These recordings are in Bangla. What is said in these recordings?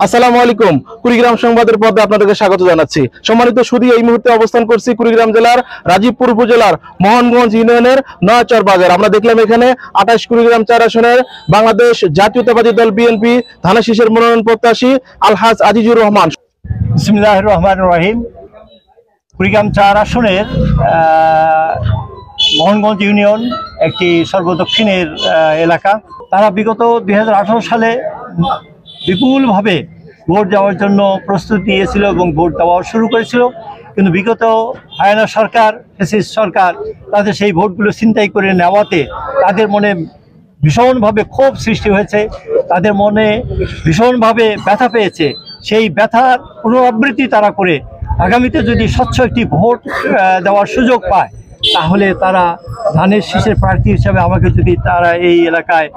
আসসালামু আলাইকুম। কুড়িগ্রাম সংবাদের পর্বে আপনাদেরকে স্বাগত জানাচ্ছি। সম্মানিত সুধী, এই মুহূর্তে অবস্থান করছি কুড়িগ্রাম জেলার রাজীবপুর উপজেলার মোহনগঞ্জ ইউনিয়নের নয়াচর বাজার। আমরা দেখলাম এখানে 28 কুড়িগ্রাম 4 আসনের বাংলাদেশ জাতীয়তাবাদী দল বিএনপি ধানের শীষের মনোনয়ন প্রত্যাশী আলহাজ আজিজুর রহমান। বিসমিল্লাহির রহমানির রহিম। কুড়িগ্রাম 4 আসনের মোহনগঞ্জ ইউনিয়ন একটি সর্বদক্ষিণের এলাকা। তারা বিগত 2018 সালে বিপুলভাবে ভোট দেওয়ার জন্য প্রস্তুতি নিয়েছিল এবং ভোট দেওয়া শুরু করেছিল, কিন্তু বিগত হায়না সরকার, ফ্যাসিস্ট সরকার তাদের সেই ভোটগুলো ছিনতাই করে নেওয়াতে তাদের মনে ভীষণভাবে ক্ষোভ সৃষ্টি হয়েছে, তাদের মনে ভীষণভাবে ব্যথা পেয়েছে। সেই ব্যথার পুনরাবৃত্তি তারা করে আগামীতে যদি স্বচ্ছ একটি ভোট দেওয়ার সুযোগ পায়, তাহলে তারা ধানের শীষের প্রার্থী হিসাবে আমাকে যদি তারা এই এলাকায়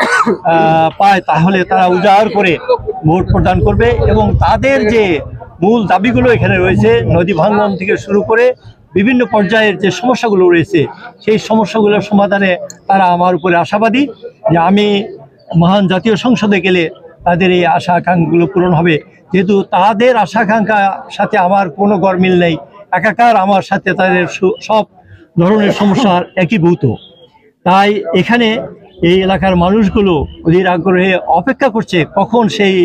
পায়, তাহলে তারা উজাড় করে ভোট প্রদান করবে। এবং তাদের যে মূল দাবিগুলো এখানে রয়েছে, নদী ভাঙন থেকে শুরু করে বিভিন্ন পর্যায়ের যে সমস্যাগুলো রয়েছে, সেই সমস্যাগুলোর সমাধানে তারা আমার উপরে আশাবাদী যে আমি মহান জাতীয় সংসদে গেলে তাদের এই আশা আকাঙ্ক্ষাগুলো পূরণ হবে। যেহেতু তাদের আশা আকাঙ্ক্ষার সাথে আমার কোনো গরমিল নেই, একাকার আমার সাথে তাদের সব ধরনের সমস্যার একীভূত, তাই এখানে এই এলাকার মানুষগুলো অধীর আগ্রহে অপেক্ষা করছে কখন সেই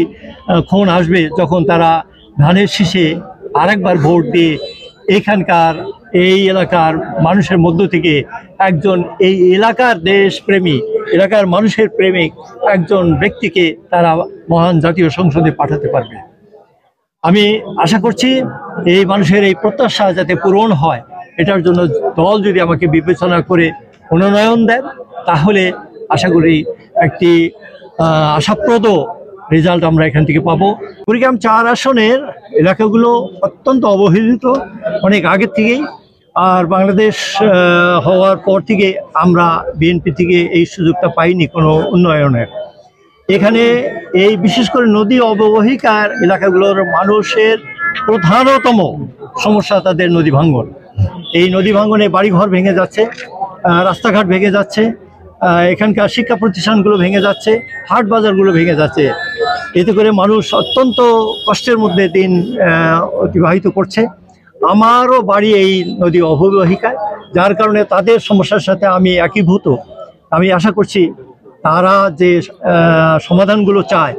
ক্ষণ আসবে যখন তারা ধানের শীষে আরেকবার ভোট দিয়ে এখানকার এই এলাকার মানুষের মধ্য থেকে একজন এই এলাকার দেশপ্রেমী, এলাকার মানুষের প্রেমিক একজন ব্যক্তিকে তারা মহান জাতীয় সংসদে পাঠাতে পারবে। আমি আশা করছি এই মানুষের এই প্রত্যাশা যাতে পূরণ হয়, এটার জন্য দল যদি আমাকে বিবেচনা করে মনোনয়ন দেন, তাহলে আশা করি একটি আশাপ্রদ রেজাল্ট আমরা এখান থেকে পাবো। কুড়িগ্রাম 4 আসনের এলাকাগুলো অত্যন্ত অবহেলিত অনেক আগের থেকেই, আর বাংলাদেশ হওয়ার পর থেকে আমরা বিএনপি থেকে এই সুযোগটা পাইনি কোনো উন্নয়নের। এখানে এই বিশেষ করে নদী অববাহিকার এলাকাগুলোর মানুষের প্রধানতম সমস্যা তাদের নদী ভাঙ্গন। এই নদী ভাঙ্গনে বাড়িঘর ভেঙে যাচ্ছে, রাস্তাঘাট ভেঙে যাচ্ছে, এখানকার শিক্ষা প্রতিষ্ঠানগুলো ভেঙে যাচ্ছে, হাট বাজারগুলো ভেঙে যাচ্ছে। এতে করে মানুষ অত্যন্ত কষ্টের মধ্যে দিন অতিবাহিত করছে। আমারও বাড়ি এই নদী অববাহিকায়, যার কারণে তাদের সমস্যার সাথে আমি একীভূত। আমি আশা করছি তারা যে সমাধানগুলো চায়,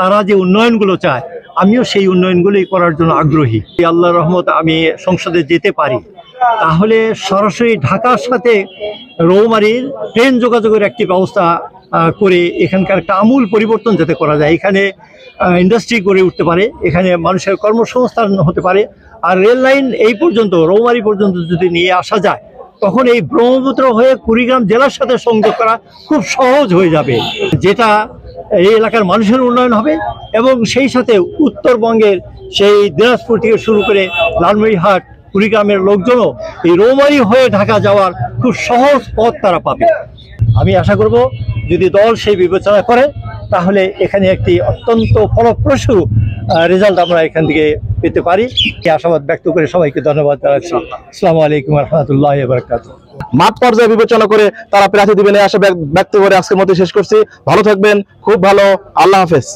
তারা যে উন্নয়নগুলো চায়, আমিও সেই উন্নয়নগুলোই করার জন্য আগ্রহী। আল্লাহর রহমত আমি সংসদে যেতে পারি, তাহলে সরাসরি ঢাকার সাথে রৌমারীর ট্রেন যোগাযোগের একটি ব্যবস্থা করে এখানকার একটা আমূল পরিবর্তন যাতে করা যায়, এখানে ইন্ডাস্ট্রি গড়ে উঠতে পারে, এখানে মানুষের কর্মসংস্থান হতে পারে। আর রেল লাইন এই পর্যন্ত রৌমারী পর্যন্ত যদি নিয়ে আসা যায়, তখন এই ব্রহ্মপুত্র হয়ে কুড়িগ্রাম জেলার সাথে সংযোগ করা খুব সহজ হয়ে যাবে, যেটা এই এলাকার মানুষের উন্নয়ন হবে। এবং সেই সাথে উত্তরবঙ্গের সেই দিনাজপুর থেকে শুরু করে লালমনিরহাট, কুড়িগ্রামের লোকজনও এই রৌমারী হয়ে ঢাকা যাওয়ার খুব সহজ পথ তারা পাবে। আমি আশা করব যদি দল সেই বিবেচনা করে, তাহলে এখানে একটি অত্যন্ত ফলপ্রসূ রেজাল্ট আমরা এখান থেকে পেতে পারি। এই আশাবাদ ব্যক্ত করে সবাইকে ধন্যবাদ জানাচ্ছি। আসসালামু আলাইকুম রহমতুল্লাহি ওয়া বারাকাতুহু। মাঠ পর্যায়ে বিবেচনা করে তারা প্রার্থী দিবেন এই আশা ব্যক্ত করে আজকের মধ্যে শেষ করছি। ভালো থাকবেন, খুব ভালো, আল্লাহ হাফেজ।